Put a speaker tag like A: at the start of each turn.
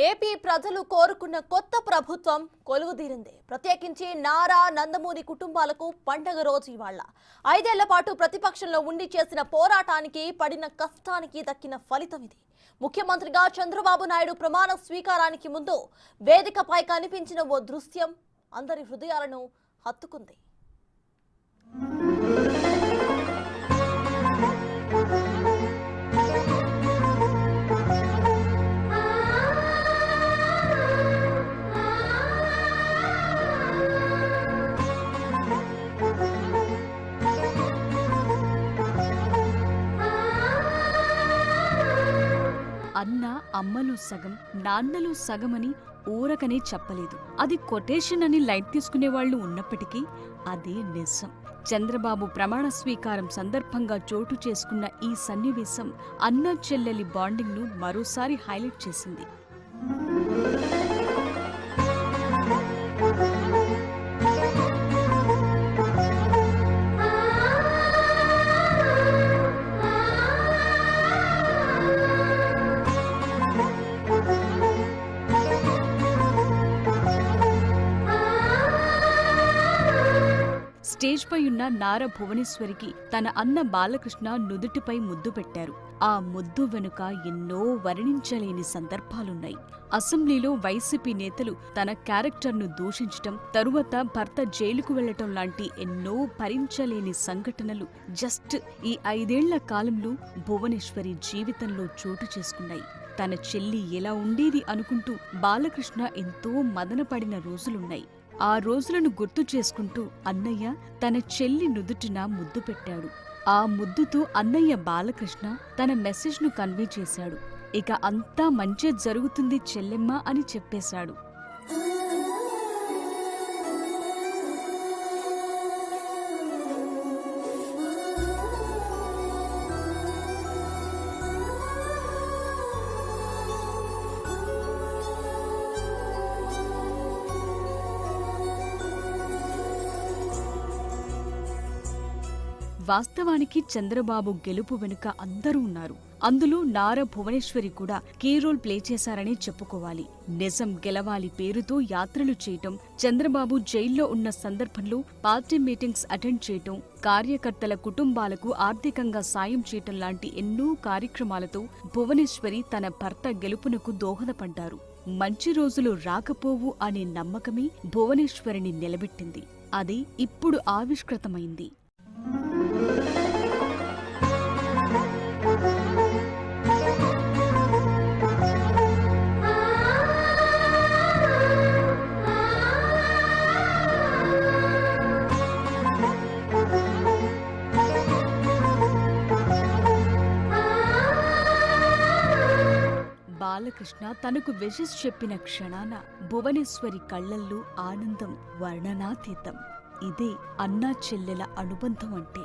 A: AP ప్రజలు కోరుకున్న కొత్త ప్రభుత్వం కొలువుదీరింది. ప్రత్యేకించి నారా నందమూరి కుటుంబాలకు పండగ రోజు ఇవాళ. 5 ఏళ్ల పాటు ప్రతిపక్షంలో ఉండి చేసిన పోరాటానికి పడిన కష్టానికి దక్కిన ఫలితం ఇది. ముఖ్యమంత్రిగా చంద్రబాబు నాయుడు ప్రమాణ స్వీకారానికి ముందు వేదికపై కనిపించిన ఓ దృశ్యం అందరి హృదయాలను హత్తుకుంది.
B: అన్న అమ్మలు సగం నాన్నలు సగమని ఊరకనే చెప్పలేదు. అది కొటేషన్ అని లైట్ తీసుకునేవాళ్లు ఉన్నప్పటికీ అదే నిజం. చంద్రబాబు ప్రమాణ స్వీకారం సందర్భంగా చోటు చేసుకున్న ఈ సన్నివేశం అన్న చెల్లెలి బాండింగ్ ను మరోసారి హైలైట్ చేసింది. స్టేజ్ పై ఉన్న నారా భువనేశ్వరికి తన అన్న బాలకృష్ణ నుదుటిపై ముద్దు పెట్టారు. ఆ ముద్దు వెనుక ఎన్నో వర్ణించలేని సందర్భాలున్నాయి. అసెంబ్లీలో వైసీపీ నేతలు తన క్యారెక్టర్ను దూషించటం, తరువాత భర్త జైలుకు వెళ్లటం లాంటి ఎన్నో భరించలేని సంఘటనలు జస్ట్ ఈ 5 ఏళ్ల కాలంలో భువనేశ్వరి జీవితంలో చోటు చేసుకున్నాయి. తన చెల్లి ఎలా ఉండేది అనుకుంటూ బాలకృష్ణ ఎంతో మదనపడిన రోజులున్నాయి. ఆ రోజులను గుర్తు చేసుకుంటూ అన్నయ్య తన చెల్లి నుదుటిన ముద్దు పెట్టాడు. ఆ ముద్దుతో అన్నయ్య బాలకృష్ణ తన మెసేజ్ను కన్వే చేశాడు. ఇక అంతా మంచే జరుగుతుంది చెల్లెమ్మ అని చెప్పేశాడు. వాస్తవానికి చంద్రబాబు గెలుపు వెనుక అందరూ ఉన్నారు. అందులో నారా భువనేశ్వరి కూడా కీ రోల్ ప్లే చేశారని చెప్పుకోవాలి. నిజం గెలవాలి పేరుతో యాత్రలు చేయటం, చంద్రబాబు జైల్లో ఉన్న సందర్భంలో పార్టీ మీటింగ్స్ అటెండ్ చేయటం, కార్యకర్తల కుటుంబాలకు ఆర్థికంగా సాయం చేయటం లాంటి ఎన్నో కార్యక్రమాలతో భువనేశ్వరి తన భర్త గెలుపునకు దోహదపడ్డారు. మంచి రోజులు రాకపోవు అనే నమ్మకమే భువనేశ్వరిని నిలబెట్టింది. అది ఇప్పుడు ఆవిష్కృతమైంది. బాలకృష్ణ తనకు విషెస్ చెప్పిన క్షణాన భువనేశ్వరి కళ్లల్లో ఆనందం వర్ణనాతీతం. ఇదే అన్నా చెల్లెల అనుబంధం అంటే.